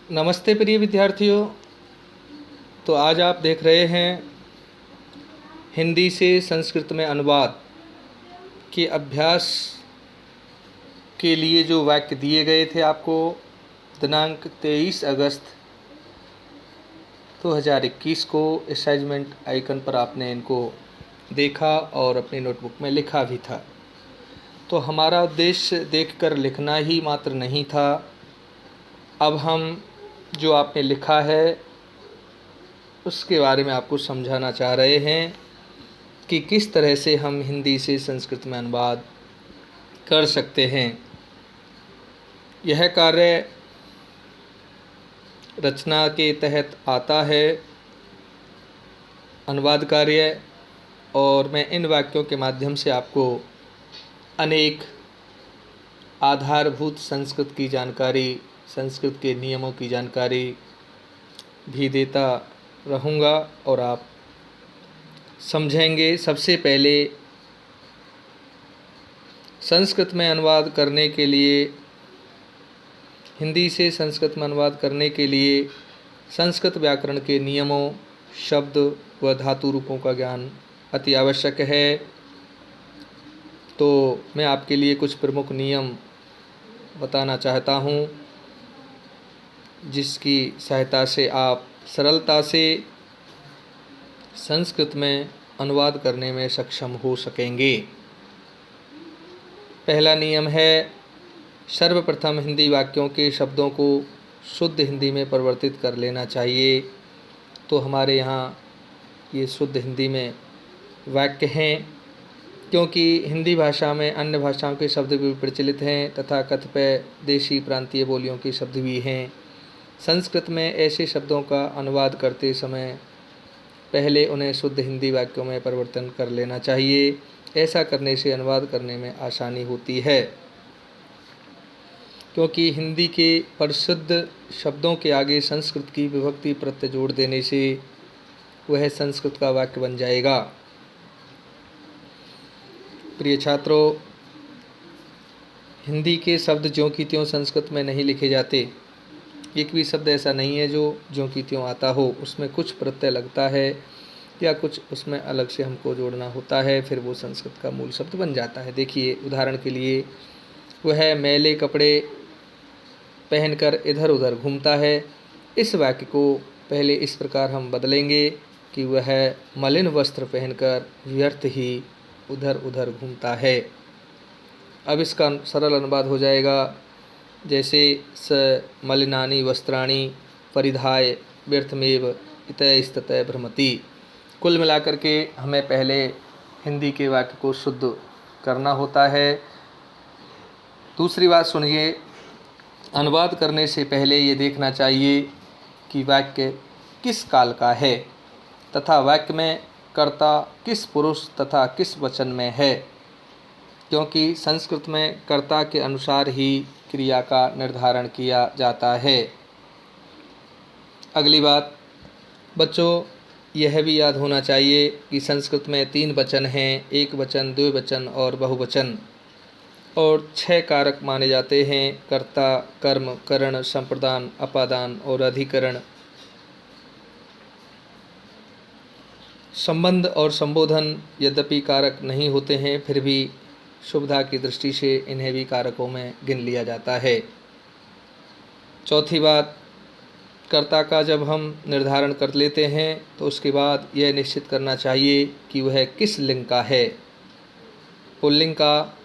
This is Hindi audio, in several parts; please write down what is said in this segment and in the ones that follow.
नमस्ते प्रिय विद्यार्थियों। तो आज आप देख रहे हैं हिंदी से संस्कृत में अनुवाद के अभ्यास के लिए जो वाक्य दिए गए थे आपको दिनांक 23 अगस्त 2021 को असाइनमेंट आइकन पर आपने इनको देखा और अपनी नोटबुक में लिखा भी था। तो हमारा उद्देश्य देखकर लिखना ही मात्र नहीं था। अब हम जो आपने लिखा है उसके बारे में आपको समझाना चाह रहे हैं कि किस तरह से हम हिंदी से संस्कृत में अनुवाद कर सकते हैं। यह कार्य रचना के तहत आता है, अनुवाद कार्य, और मैं इन वाक्यों के माध्यम से आपको अनेक आधारभूत संस्कृत की जानकारी, संस्कृत के नियमों की जानकारी भी देता रहूँगा और आप समझेंगे। सबसे पहले संस्कृत में अनुवाद करने के लिए, हिंदी से संस्कृत में अनुवाद करने के लिए संस्कृत व्याकरण के नियमों, शब्द व धातु रूपों का ज्ञान अति आवश्यक है। तो मैं आपके लिए कुछ प्रमुख नियम बताना चाहता हूँ जिसकी सहायता से आप सरलता से संस्कृत में अनुवाद करने में सक्षम हो सकेंगे। पहला नियम है, सर्वप्रथम हिंदी वाक्यों के शब्दों को शुद्ध हिंदी में परिवर्तित कर लेना चाहिए। तो हमारे यहाँ ये शुद्ध हिंदी में वाक्य हैं, क्योंकि हिंदी भाषा में अन्य भाषाओं के शब्द भी प्रचलित हैं तथा कतिपय देशी प्रांतीय बोलियों के शब्द भी हैं। संस्कृत में ऐसे शब्दों का अनुवाद करते समय पहले उन्हें शुद्ध हिंदी वाक्यों में परिवर्तन कर लेना चाहिए। ऐसा करने से अनुवाद करने में आसानी होती है, क्योंकि हिंदी के प्रसिद्ध शब्दों के आगे संस्कृत की विभक्ति प्रत्यय जोड़ देने से वह संस्कृत का वाक्य बन जाएगा। प्रिय छात्रों, हिंदी के शब्द ज्यों की त्यों संस्कृत में नहीं लिखे जाते। एक भी शब्द ऐसा नहीं है जो ज्यों की त्यों आता हो, उसमें कुछ प्रत्यय लगता है या कुछ उसमें अलग से हमको जोड़ना होता है, फिर वो संस्कृत का मूल शब्द बन जाता है। देखिए, उदाहरण के लिए, वह मैले कपड़े पहनकर इधर उधर घूमता है। इस वाक्य को पहले इस प्रकार हम बदलेंगे कि वह मलिन वस्त्र पहनकर व्यर्थ ही उधर उधर घूमता है। अब इसका सरल अनुवाद हो जाएगा जैसे, स मलिनानि वस्त्राणि परिधाय व्यर्थमेव इतस्ततः भ्रमति। कुल मिलाकर के हमें पहले हिंदी के वाक्य को शुद्ध करना होता है। दूसरी बात सुनिए, अनुवाद करने से पहले ये देखना चाहिए कि वाक्य किस काल का है तथा वाक्य में कर्ता किस पुरुष तथा किस वचन में है, क्योंकि संस्कृत में कर्ता के अनुसार ही क्रिया का निर्धारण किया जाता है। अगली बात, बच्चों, यह भी याद होना चाहिए कि संस्कृत में 3 वचन हैं, एक वचन, द्विवचन और बहुवचन, और 6 कारक माने जाते हैं: कर्ता, कर्म, करण, संप्रदान, अपादान और अधिकरण। संबंध और संबोधन यद्यपि कारक नहीं होते हैं, फिर भी शुभता की दृष्टि से इन्हें भी कारकों में गिन लिया जाता है। चौथी बात, कर्ता का जब हम निर्धारण कर लेते हैं तो उसके बाद यह निश्चित करना चाहिए कि वह किस लिंग का है, पुल्लिंग का,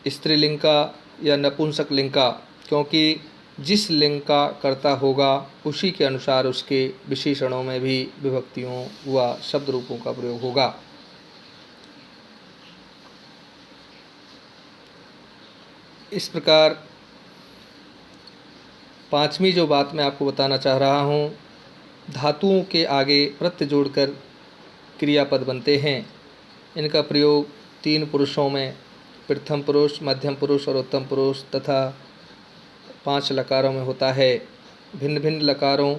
स्त्रीलिंग का या नपुंसक लिंग का, क्योंकि जिस लिंग का कर्ता होगा उसी के अनुसार उसके विशेषणों में भी विभक्तियों व शब्द रूपों का प्रयोग होगा। इस प्रकार पांचवी जो बात मैं आपको बताना चाह रहा हूँ, धातुओं के आगे प्रत्यय जोड़कर क्रियापद बनते हैं। इनका प्रयोग 3 पुरुषों में, प्रथम पुरुष, मध्यम पुरुष और उत्तम पुरुष तथा 5 लकारों में होता है। भिन्न भिन्न लकारों,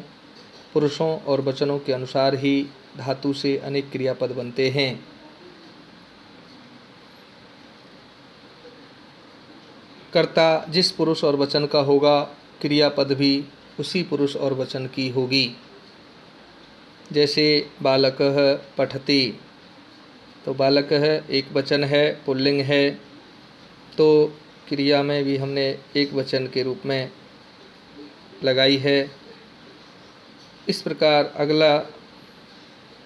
पुरुषों और वचनों के अनुसार ही धातु से अनेक क्रियापद बनते हैं। कर्ता जिस पुरुष और वचन का होगा, क्रियापद भी उसी पुरुष और वचन की होगी। जैसे बालकः पठति, तो बालकः एक वचन है, पुल्लिंग है, तो क्रिया में भी हमने एक वचन के रूप में लगाई है। इस प्रकार अगला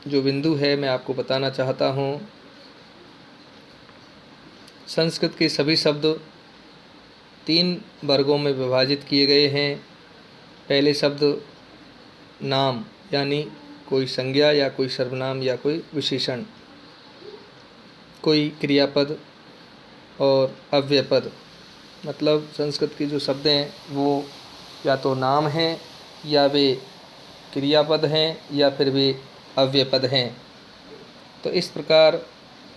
जो बिंदु है मैं आपको बताना चाहता हूँ। संस्कृत के सभी शब्द 3 वर्गों में विभाजित किए गए हैं। पहले शब्द नाम, यानी कोई संज्ञा या कोई सर्वनाम या कोई विशेषण, कोई क्रियापद और अव्ययपद। मतलब संस्कृत के जो शब्द हैं वो या तो नाम हैं, या वे क्रियापद हैं, या फिर वे अव्ययपद हैं। तो इस प्रकार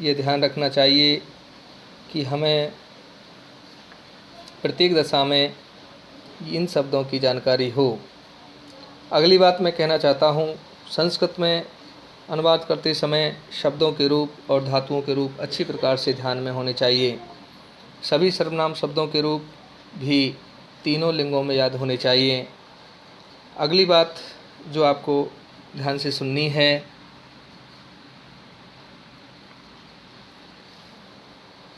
ये ध्यान रखना चाहिए कि हमें प्रत्येक दशा में इन शब्दों की जानकारी हो। अगली बात मैं कहना चाहता हूँ, संस्कृत में अनुवाद करते समय शब्दों के रूप और धातुओं के रूप अच्छी प्रकार से ध्यान में होने चाहिए। सभी सर्वनाम शब्दों के रूप भी तीनों लिंगों में याद होने चाहिए। अगली बात जो आपको ध्यान से सुननी है,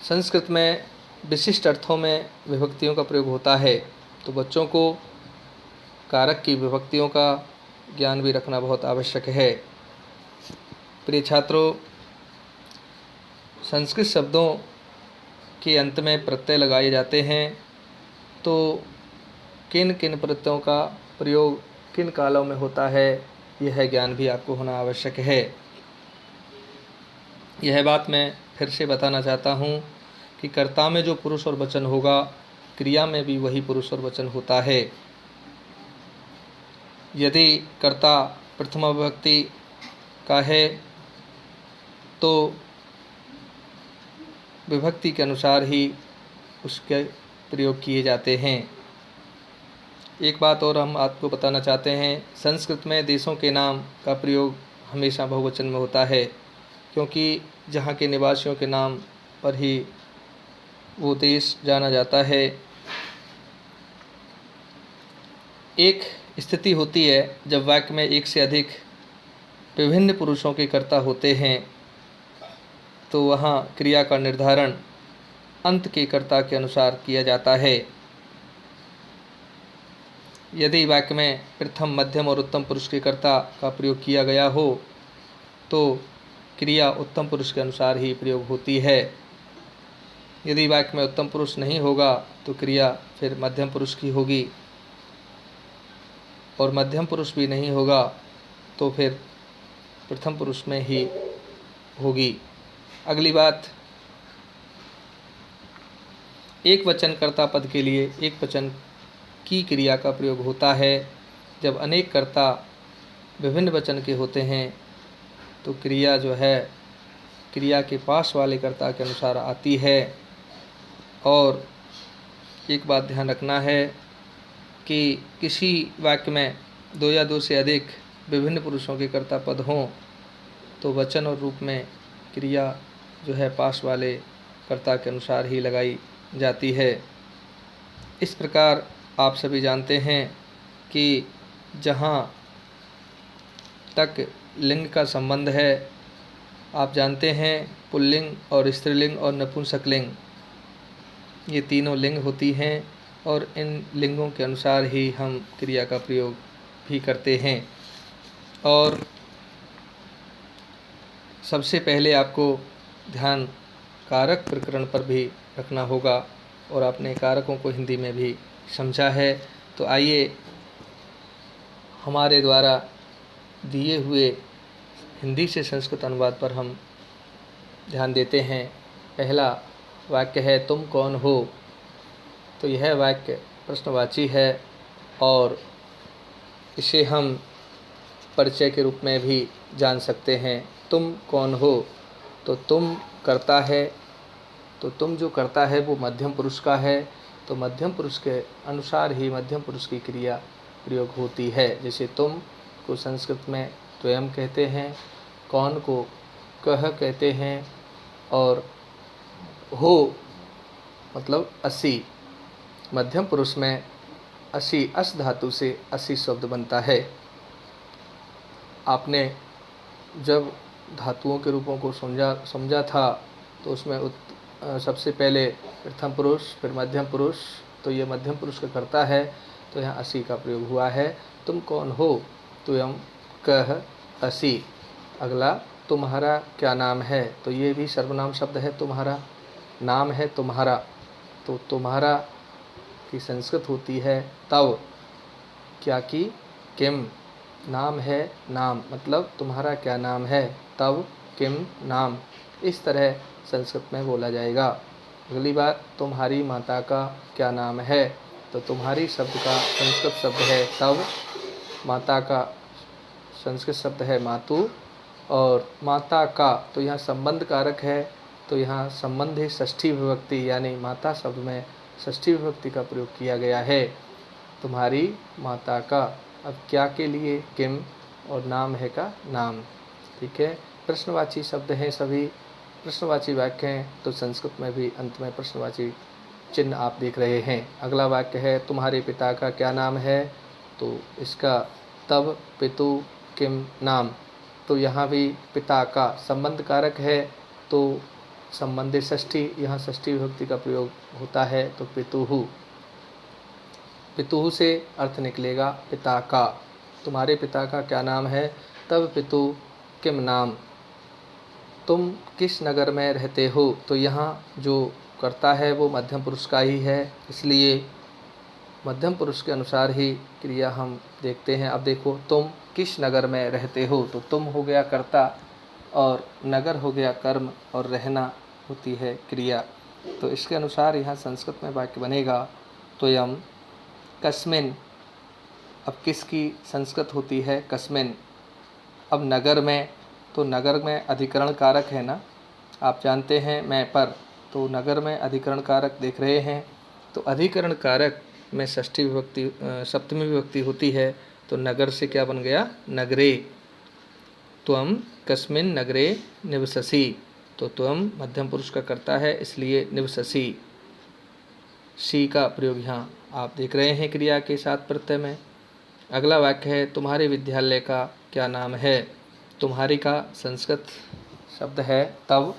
संस्कृत में विशिष्ट अर्थों में विभक्तियों का प्रयोग होता है, तो बच्चों को कारक की विभक्तियों का ज्ञान भी रखना बहुत आवश्यक है। प्रिय छात्रों, संस्कृत शब्दों के अंत में प्रत्यय लगाए जाते हैं, तो किन किन प्रत्ययों का प्रयोग किन कालों में होता है, यह ज्ञान भी आपको होना आवश्यक है। यह बात मैं फिर से बताना चाहता हूँ कि कर्ता में जो पुरुष और वचन होगा, क्रिया में भी वही पुरुष और वचन होता है। यदि कर्ता प्रथमा विभक्ति का है तो विभक्ति के अनुसार ही उसके प्रयोग किए जाते हैं। एक बात और हम आपको बताना चाहते हैं, संस्कृत में देशों के नाम का प्रयोग हमेशा बहुवचन में होता है, क्योंकि जहाँ के निवासियों के नाम पर ही वो देश जाना जाता है। एक स्थिति होती है जब वाक्य में एक से अधिक विभिन्न पुरुषों के कर्ता होते हैं, तो वहाँ क्रिया का निर्धारण अंत के कर्ता के अनुसार किया जाता है। यदि वाक्य में प्रथम, मध्यम और उत्तम पुरुष के कर्ता का प्रयोग किया गया हो तो क्रिया उत्तम पुरुष के अनुसार ही प्रयोग होती है। यदि वाक्य में उत्तम पुरुष नहीं होगा तो क्रिया फिर मध्यम पुरुष की होगी, और मध्यम पुरुष भी नहीं होगा तो फिर प्रथम पुरुष में ही होगी। अगली बात, एक वचन कर्ता पद के लिए एक वचन की क्रिया का प्रयोग होता है। जब अनेक कर्ता विभिन्न वचन के होते हैं तो क्रिया जो है क्रिया के पास वाले कर्ता के अनुसार आती है। और एक बात ध्यान रखना है कि किसी वाक्य में 2 या 2 से अधिक विभिन्न पुरुषों के कर्ता पद हों तो वचन और रूप में क्रिया जो है पास वाले कर्ता के अनुसार ही लगाई जाती है। इस प्रकार आप सभी जानते हैं कि जहाँ तक लिंग का संबंध है, आप जानते हैं पुल्लिंग और स्त्रीलिंग और नपुंसकलिंग, ये तीनों लिंग होती हैं, और इन लिंगों के अनुसार ही हम क्रिया का प्रयोग भी करते हैं। और सबसे पहले आपको ध्यान कारक प्रकरण पर भी रखना होगा, और आपने कारकों को हिंदी में भी समझा है। तो आइए हमारे द्वारा दिए हुए हिंदी से संस्कृत अनुवाद पर हम ध्यान देते हैं। पहला वाक्य है तुम कौन हो। तो यह वाक्य प्रश्नवाची है और इसे हम परिचय के रूप में भी जान सकते हैं। तुम कौन हो, तो तुम करता है, तो तुम जो करता है वो मध्यम पुरुष का है, तो मध्यम पुरुष के अनुसार ही मध्यम पुरुष की क्रिया प्रयोग होती है। जैसे तुम को संस्कृत में त्वयम कहते हैं, कौन को कह कहते हैं, और हो मतलब 80 मध्यम पुरुष में असी, अस धातु से असी शब्द बनता है। आपने जब धातुओं के रूपों को समझा था तो उसमें सबसे पहले प्रथम पुरुष फिर मध्यम पुरुष, तो ये मध्यम पुरुष का कर्ता है, तो यहाँ असी का प्रयोग हुआ है। तुम कौन हो, तो यम कह असी। अगला, तुम्हारा क्या नाम है, तो ये भी सर्वनाम शब्द है। तुम्हारा नाम है तुम्हारा, तो तुम्हारा की संस्कृत होती है तव, क्या की किम। नाम है नाम, मतलब तुम्हारा क्या नाम है, तव किम नाम, इस तरह संस्कृत में बोला जाएगा। अगली बात, तुम्हारी माता का क्या नाम है, तो तुम्हारी शब्द का संस्कृत शब्द है तव, माता का संस्कृत शब्द है मातु, और माता का तो यहाँ संबंध कारक है, तो यहाँ संबंध है षष्ठी विभक्ति, यानी माता शब्द में षष्ठी विभक्ति का प्रयोग किया गया है। तुम्हारी माता का, अब क्या के लिए किम, और नाम है का नाम। ठीक है, प्रश्नवाची शब्द हैं सभी, प्रश्नवाची वाक्य हैं, तो संस्कृत में भी अंत में प्रश्नवाची चिन्ह आप देख रहे हैं। अगला वाक्य है, तुम्हारे पिता का क्या नाम है, तो इसका तब पितु किम नाम, तो यहाँ भी पिता का संबंध कारक है, तो संबंधित षष्ठी, यहाँ षष्ठी विभक्ति का प्रयोग होता है, तो पितुहु। पितुहु से अर्थ निकलेगा पिता का। तुम्हारे पिता का क्या नाम है, तब पितु किम नाम। तुम किस नगर में रहते हो, तो यहाँ जो कर्ता है वो मध्यम पुरुष का ही है, इसलिए मध्यम पुरुष के अनुसार ही क्रिया हम देखते हैं। अब देखो, तुम किस नगर में रहते हो, तो तुम हो गया कर्ता और नगर हो गया कर्म और रहना होती है क्रिया, तो इसके अनुसार यहाँ संस्कृत में वाक्य बनेगा त्वयं कस्मिन। अब किसकी संस्कृत होती है कस्मिन। अब नगर में, तो नगर में अधिकरण कारक है ना, आप जानते हैं मैं पर, तो नगर में अधिकरण कारक देख रहे हैं, तो अधिकरण कारक में षष्ठी विभक्ति सप्तमी विभक्ति होती है, तो नगर से क्या बन गया नगरे। त्वम कस्मिन नगरे निवससि, तो त्वम मध्यम पुरुष का कर्ता है, इसलिए निवससि सी का प्रयोग यहाँ आप देख रहे हैं क्रिया के साथ प्रत्यय में। अगला वाक्य है, तुम्हारे विद्यालय का क्या नाम है। तुम्हारी का संस्कृत शब्द है तव,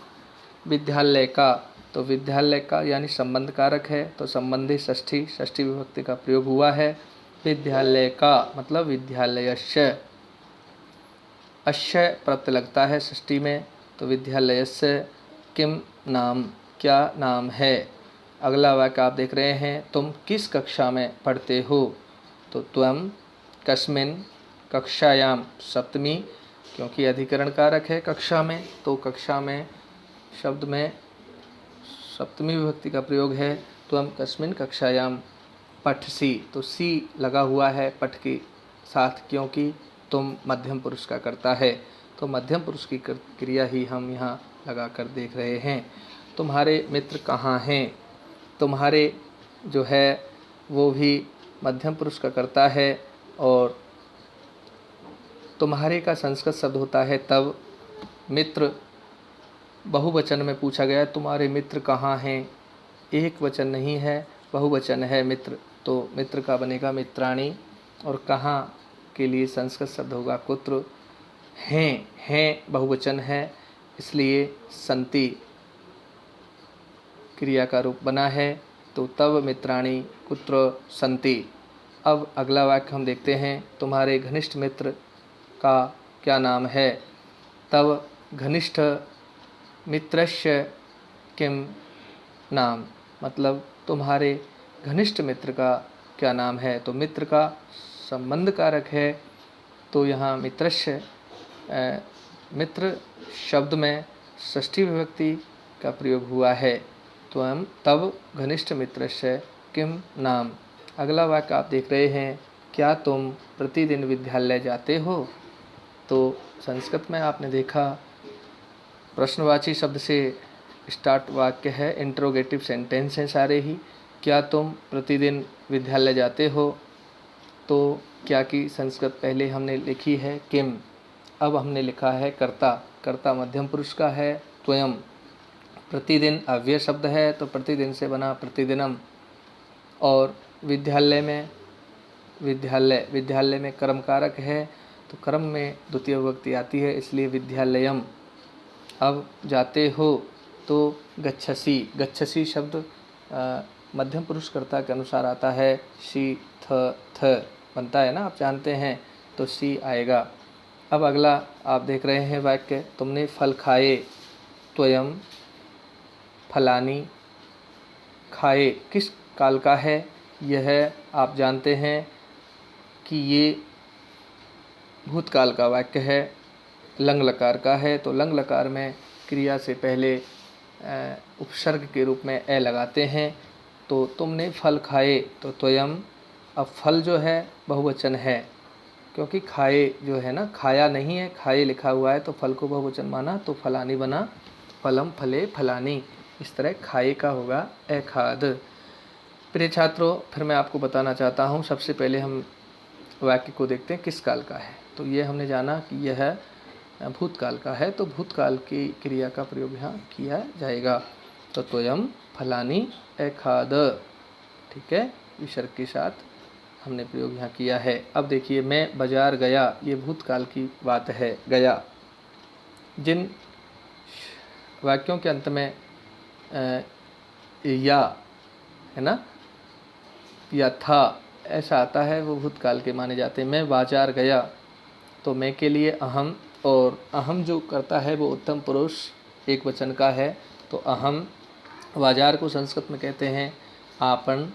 विद्यालय का, तो विद्यालय का यानी संबंध कारक है, तो संबंधी षष्ठी, षष्ठी विभक्ति का प्रयोग हुआ है। विद्यालय का मतलब विद्यालयस्य, अश्य प्रत्यय लगता है षष्ठी में, तो विद्यालयस्य किम नाम, क्या नाम है। अगला वाक्य आप देख रहे हैं, तुम किस कक्षा में पढ़ते हो, तो त्वम कस्मिन कक्षायाम, सप्तमी, क्योंकि अधिकरण कारक है कक्षा में, तो कक्षा में शब्द में सप्तमी विभक्ति का प्रयोग है। त्वम कस्मिन कक्षायाम पठसी, तो सी लगा हुआ है पठ के साथ, क्योंकि तुम मध्यम पुरुष का करता है, तो मध्यम पुरुष की क्रिया ही हम यहाँ लगा कर देख रहे हैं। तुम्हारे मित्र कहाँ हैं, तुम्हारे जो है वो भी मध्यम पुरुष का करता है, और तुम्हारे का संस्कृत शब्द होता है तब। मित्र बहुवचन में पूछा गया, तुम्हारे मित्र कहाँ हैं, एक वचन नहीं है, बहुवचन है मित्र, तो मित्र का बनेगा मित्राणि, और कहाँ के लिए संस्कृत शब्द होगा कुत्र। हैं बहुवचन है, इसलिए संति क्रिया का रूप बना है, तो तव मित्राणि कुत्र संति। अब अगला वाक्य हम देखते हैं, तुम्हारे घनिष्ठ मित्र का क्या नाम है, तव घनिष्ठ मित्रस्य किम नाम, मतलब तुम्हारे घनिष्ठ मित्र का क्या नाम है, तो मित्र का संबंध कारक है, तो यहाँ मित्रस्य मित्र शब्द में षष्ठी विभक्ति का प्रयोग हुआ है, तो हम तब घनिष्ठ मित्रस्य किम नाम। अगला वाक्य आप देख रहे हैं, क्या तुम प्रतिदिन विद्यालय जाते हो, तो संस्कृत में आपने देखा प्रश्नवाची शब्द से स्टार्ट वाक्य है, इंट्रोगेटिव सेंटेंस हैं सारे ही। क्या तुम प्रतिदिन विद्यालय जाते हो, तो क्या की संस्कृत पहले हमने लिखी है किम, अब हमने लिखा है कर्ता, कर्ता मध्यम पुरुष का है त्वयं। प्रतिदिन अव्यय शब्द है, तो प्रतिदिन से बना प्रतिदिनम, और विद्यालय में विद्यालय, विद्यालय में कर्म कारक है तो कर्म में द्वितीय विभक्ति आती है, इसलिए विद्यालयम। अब जाते हो तो गच्छसि, गच्छसि शब्द मध्यम पुरुष कर्ता के अनुसार आता है, शी थ बनता है ना, आप जानते हैं, तो सी आएगा। अब अगला आप देख रहे हैं वाक्य, तुमने फल खाए, त्वयम फलानी खाए, किस काल का है? यह आप जानते हैं कि ये भूतकाल का वाक्य है, लंग लकार का है, तो लंग लकार में क्रिया से पहले उपसर्ग के रूप में ए लगाते हैं। तो तुमने फल खाए, तो त्वयम, अब फल जो है बहुवचन है, क्योंकि खाए जो है ना, खाया नहीं है, खाए लिखा हुआ है, तो फल को बहुवचन माना तो फलानी बना, फलम फले फलानी, इस तरह खाए का होगा एखाद। प्रिय छात्रों, फिर मैं आपको बताना चाहता हूँ, सबसे पहले हम वाक्य को देखते हैं किस काल का है। तो ये हमने जाना कि यह भूतकाल का है, तो भूतकाल की क्रिया का प्रयोग यहाँ किया जाएगा। तो त्वयम फलानी एखाद, ठीक है, विसर्ग के साथ हमने प्रयोग यहाँ किया है। अब देखिए, मैं बाजार गया, ये भूतकाल की बात है, गया। जिन वाक्यों के अंत में या है ना, या था ऐसा आता है, वो भूतकाल के माने जाते हैं। मैं बाजार गया, तो मैं के लिए अहम, और अहम जो करता है वो उत्तम पुरुष एक वचन का है, तो अहम। बाजार को संस्कृत में कहते हैं आपन,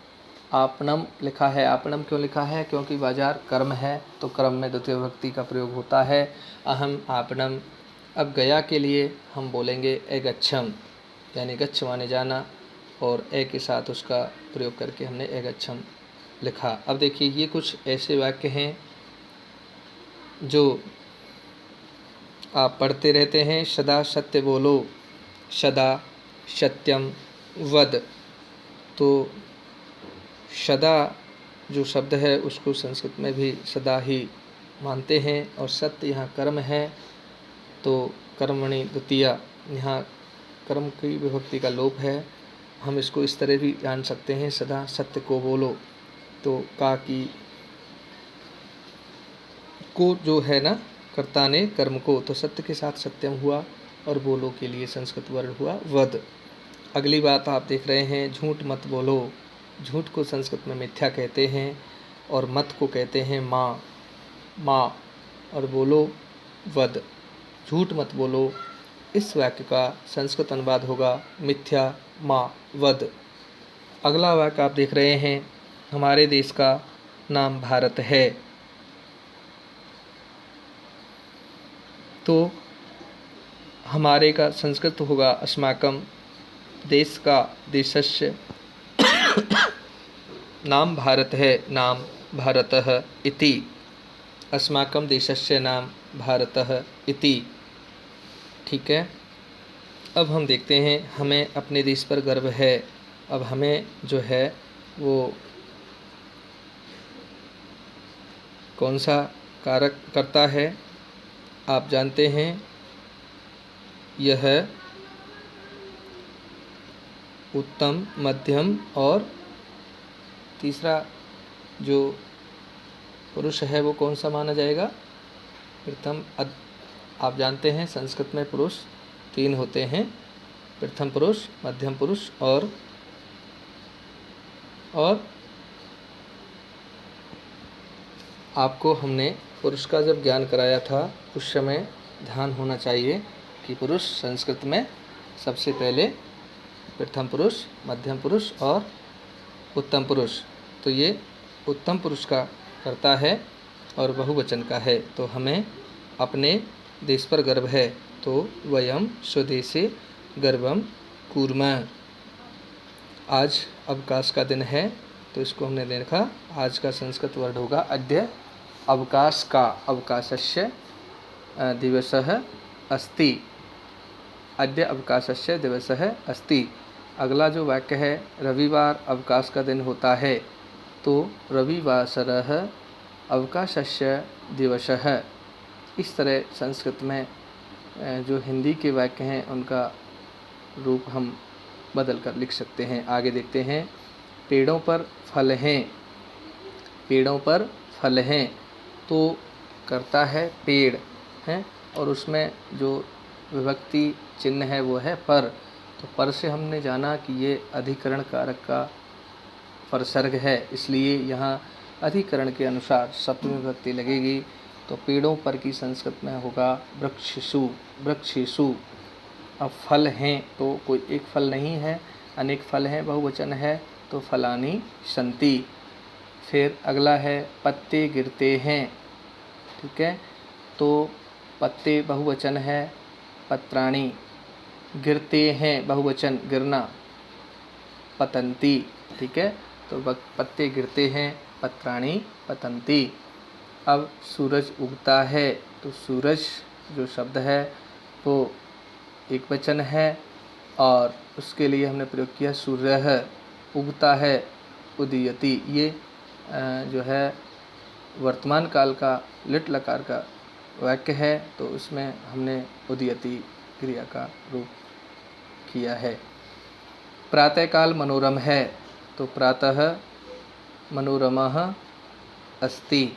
आपनम लिखा है। आपनम क्यों लिखा है? क्योंकि बाजार कर्म है, तो कर्म में द्वितीय विभक्ति का प्रयोग होता है, अहम आपनम। अब गया के लिए हम बोलेंगे एगच्छम, यानी गच्छ माने जाना, और ए के साथ उसका प्रयोग करके हमने एगच्छम लिखा। अब देखिए, ये कुछ ऐसे वाक्य हैं जो आप पढ़ते रहते हैं। सदा सत्य बोलो, सदा सत्यम वद। तो सदा जो शब्द है उसको संस्कृत में भी सदा ही मानते हैं, और सत्य यहाँ कर्म है, तो कर्मणि द्वितीया, यहाँ कर्म की विभक्ति का लोप है। हम इसको इस तरह भी जान सकते हैं, सदा सत्य को बोलो, तो का की को जो है ना, कर्ता ने कर्म को, तो सत्य के साथ सत्यम हुआ, और बोलो के लिए संस्कृत वर्ण हुआ वद। अगली बात आप देख रहे हैं, झूठ मत बोलो। झूठ को संस्कृत में मिथ्या कहते हैं, और मत को कहते हैं माँ, माँ, और बोलो वद, झूठ मत बोलो। इस वाक्य का संस्कृत अनुवाद होगा मिथ्या माँ वद। अगला वाक्य आप देख रहे हैं, हमारे देश का नाम भारत है, तो हमारे का संस्कृत होगा अस्माकम, देश का देशस्य, नाम भारत है, नाम भारतः इति, अस्माकं देशस्य नाम भारतः इति। ठीक है। अब हम देखते हैं, हमें अपने देश पर गर्व है। अब हमें जो है वो कौन सा कारक करता है, आप जानते हैं, यह उत्तम, मध्यम और तीसरा जो पुरुष है वो कौन सा माना जाएगा? प्रथम। आप जानते हैं संस्कृत में पुरुष 3 होते हैं, प्रथम पुरुष, मध्यम पुरुष और आपको हमने पुरुष का जब ज्ञान कराया था उस समय ध्यान होना चाहिए कि पुरुष संस्कृत में सबसे पहले प्रथम पुरुष, मध्यम पुरुष और उत्तम पुरुष। तो ये उत्तम पुरुष का करता है और बहुवचन का है। तो हमें अपने देश पर गर्व है, तो वयम स्वदेशे गर्वम कुर्मः। आज अवकाश का दिन है, तो इसको हमने देखा, आज का संस्कृत वर्ड होगा अद्य अवकाश का, अवकाशस्य दिवसः अस्ति, अद्य अवकाशस्य दिवसः अस्ति। अगला जो वाक्य है, रविवार अवकाश का दिन होता है, तो रविवासरः अवकाशस्य दिवसः। इस तरह संस्कृत में जो हिंदी के वाक्य हैं उनका रूप हम बदल कर लिख सकते हैं। आगे देखते हैं, पेड़ों पर फल हैं, पेड़ों पर फल हैं, तो करता है पेड़ हैं, और उसमें जो विभक्ति चिन्ह है वो है पर। तो पर से हमने जाना कि ये अधिकरण कारक का परसर्ग है, इसलिए यहाँ अधिकरण के अनुसार सप्तमी विभक्ति लगेगी। तो पेड़ों पर की संस्कृत में होगा वृक्षेषु, वृक्षेषु। अब फल हैं तो कोई एक फल नहीं है, अनेक फल हैं, बहुवचन है, तो फलानि सन्ति। फिर अगला है पत्ते गिरते हैं, ठीक है, तो पत्ते बहुवचन है, पत्राणि। गिरते हैं बहुवचन, गिरना, पतन्ति, ठीक है, तो पत्ते गिरते हैं, पत्राणि पतन्ति। अब सूरज उगता है, तो सूरज जो शब्द है वो एक वचन है, और उसके लिए हमने प्रयोग किया सूर्य उगता है, उदीयति। ये जो है वर्तमान काल का लिट लकार का वाक्य है, तो उसमें हमने उदीयति क्रिया का रूप किया है। प्रातःकाल मनोरम है, तो प्रातः मनोरमः अस्ति,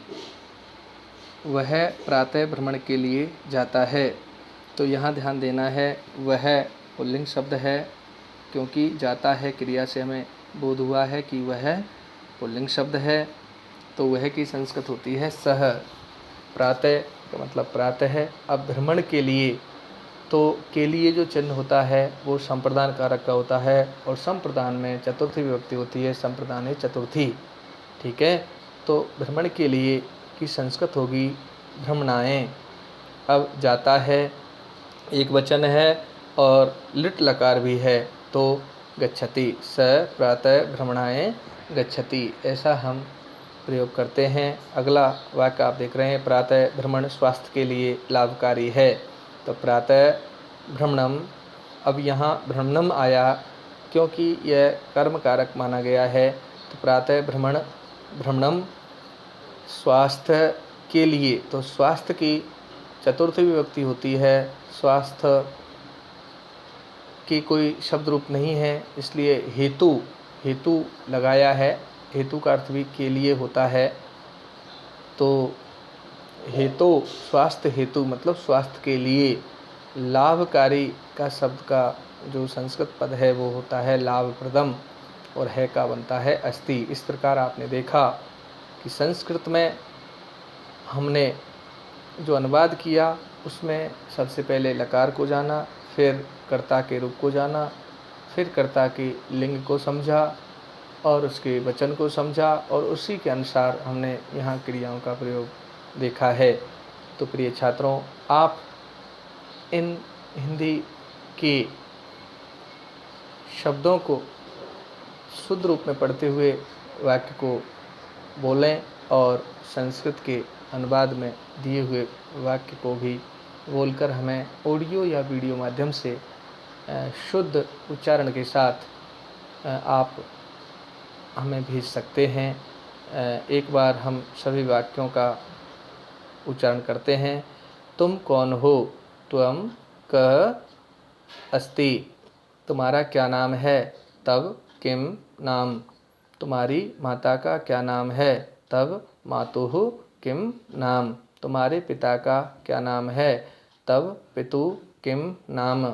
वह प्रातः भ्रमण के लिए जाता है। तो यहाँ ध्यान देना है, वह पुल्लिंग शब्द है, क्योंकि जाता है क्रिया से हमें बोध हुआ है कि वह पुल्लिंग शब्द है, तो वह की संस्कृत होती है सह। प्रातः का मतलब प्रातः है। अब भ्रमण के लिए, तो के लिए जो चिन्ह होता है वो संप्रदान कारक का होता है, और संप्रदान में चतुर्थी विभक्ति होती है, संप्रदान चतुर्थी, ठीक है। तो भ्रमण के लिए की संस्कृत होगी भ्रमणाएँ। अब जाता है एक वचन है और लिट लकार भी है, तो गच्छति, स प्रातः भ्रमणाएँ गच्छति, ऐसा हम प्रयोग करते हैं। अगला वाक्य आप देख रहे हैं, प्रातः भ्रमण स्वास्थ्य के लिए लाभकारी है, तो प्रातः भ्रमणम। अब यहाँ भ्रमणम आया क्योंकि यह कर्म कारक माना गया है, तो प्रातः भ्रमणम स्वास्थ्य के लिए, तो स्वास्थ्य की चतुर्थी विभक्ति होती है, स्वास्थ्य की कोई शब्द रूप नहीं है, इसलिए हेतु लगाया है। हेतु का अर्थ भी के लिए होता है, तो हेतु स्वास्थ्य हेतु मतलब स्वास्थ्य के लिए। लाभकारी का शब्द का जो संस्कृत पद है वो होता है लाभप्रदम, और है का बनता है अस्ति। इस प्रकार आपने देखा कि संस्कृत में हमने जो अनुवाद किया उसमें सबसे पहले लकार को जाना, फिर कर्ता के रूप को जाना, फिर कर्ता की लिंग को समझा और उसके वचन को समझा, और उसी के अनुसार हमने यहाँ क्रियाओं का प्रयोग देखा है। तो प्रिय छात्रों, आप इन हिंदी के शब्दों को शुद्ध रूप में पढ़ते हुए वाक्य को बोलें, और संस्कृत के अनुवाद में दिए हुए वाक्य को भी बोलकर हमें ऑडियो या वीडियो माध्यम से शुद्ध उच्चारण के साथ आप हमें भेज सकते हैं। एक बार हम सभी वाक्यों का उच्चारण करते हैं। तुम कौन हो? त्वम कः अस्ति। तुम्हारा क्या नाम है? तव किम नाम। तुम्हारी माता का क्या नाम है? तव मातुः किम नाम। तुम्हारे पिता का क्या नाम है? तव पितुः किम नाम।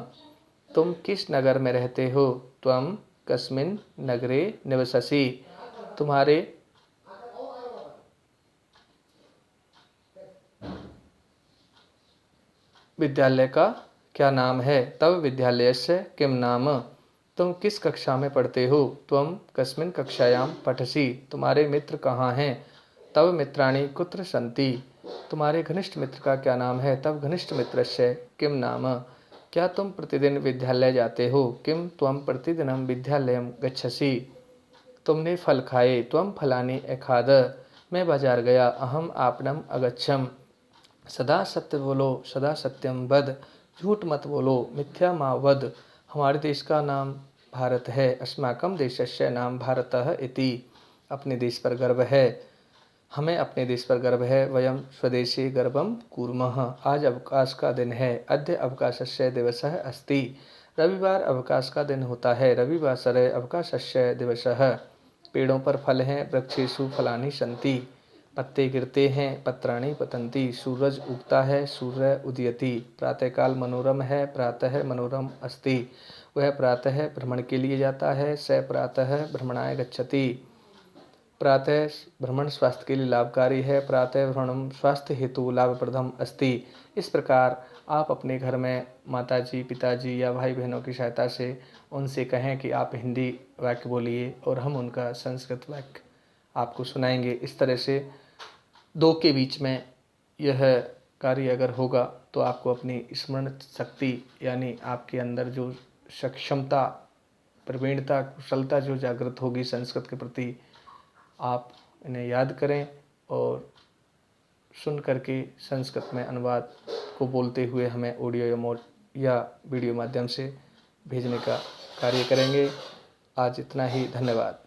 तुम किस नगर में रहते हो? त्वम कस्मिन् नगरे निवससि। तुम्हारे विद्यालय का क्या नाम है? तव विद्यालयस्य किम नाम। तुम किस कक्षा में पढ़ते हो? त्वम कस्मिन् कक्षायां पठसि। तुम्हारे मित्र कहाँ हैं? तव मित्राणि कुत्र सन्ति। तुम्हारे घनिष्ठ मित्र का क्या नाम है? तव घनिष्ठ मित्रस्य किम नाम। क्या तुम प्रतिदिन विद्यालय जाते हो? किम त्वम प्रतिदिनं विद्यालयं गच्छसि। तुमने फल खाए? त्वम फलानि अखाद। मैं बाजार गया। अहम आपणम अगच्छम। सदा सत्य बोलो, सदा सत्यम वद। झूठ मत बोलो, मिथ्या मा वद। हमारे देश का नाम भारत है। अस्माकं देशस्य नाम भारतः इति। अपने देश पर गर्व है, हमें अपने देश पर गर्व है। वयम स्वदेशे गर्वं कुर्मः। आज अवकाश का दिन है। अद्य अवकाशस्य दिवसः अस्ति। रविवार अवकाश का दिन होता है। रविवासरे अवकाशस्य दिवसः। पेड़ों पर फल हैं। वृक्षेषु फलानि सन्ति। पत्ते गिरते हैं, पत्राणि पतन्ति, सूरज उगता है, सूर्य उदयति, प्रातःकाल मनोरम है, प्रातः मनोरम अस्ति। वह प्रातः भ्रमण के लिए जाता है, स प्रातः भ्रमणाय गच्छति। प्रातः भ्रमण स्वास्थ्य के लिए लाभकारी है, प्रातः भ्रमणम स्वास्थ्य हेतु लाभप्रदम अस्ति। इस प्रकार आप अपने घर में माताजी, पिताजी या भाई बहनों की सहायता से उनसे कहें कि आप हिंदी वाक्य बोलिए और हम उनका संस्कृत वाक्य आपको सुनाएंगे। इस तरह से दो के बीच में यह कार्य अगर होगा तो आपको अपनी स्मरण शक्ति यानी आपके अंदर जो सक्षमता, प्रवीणता, कुशलता जो जागृत होगी संस्कृत के प्रति, आप इन्हें याद करें और सुन करके संस्कृत में अनुवाद को बोलते हुए हमें ऑडियो या वीडियो माध्यम से भेजने का कार्य करेंगे। आज इतना ही, धन्यवाद।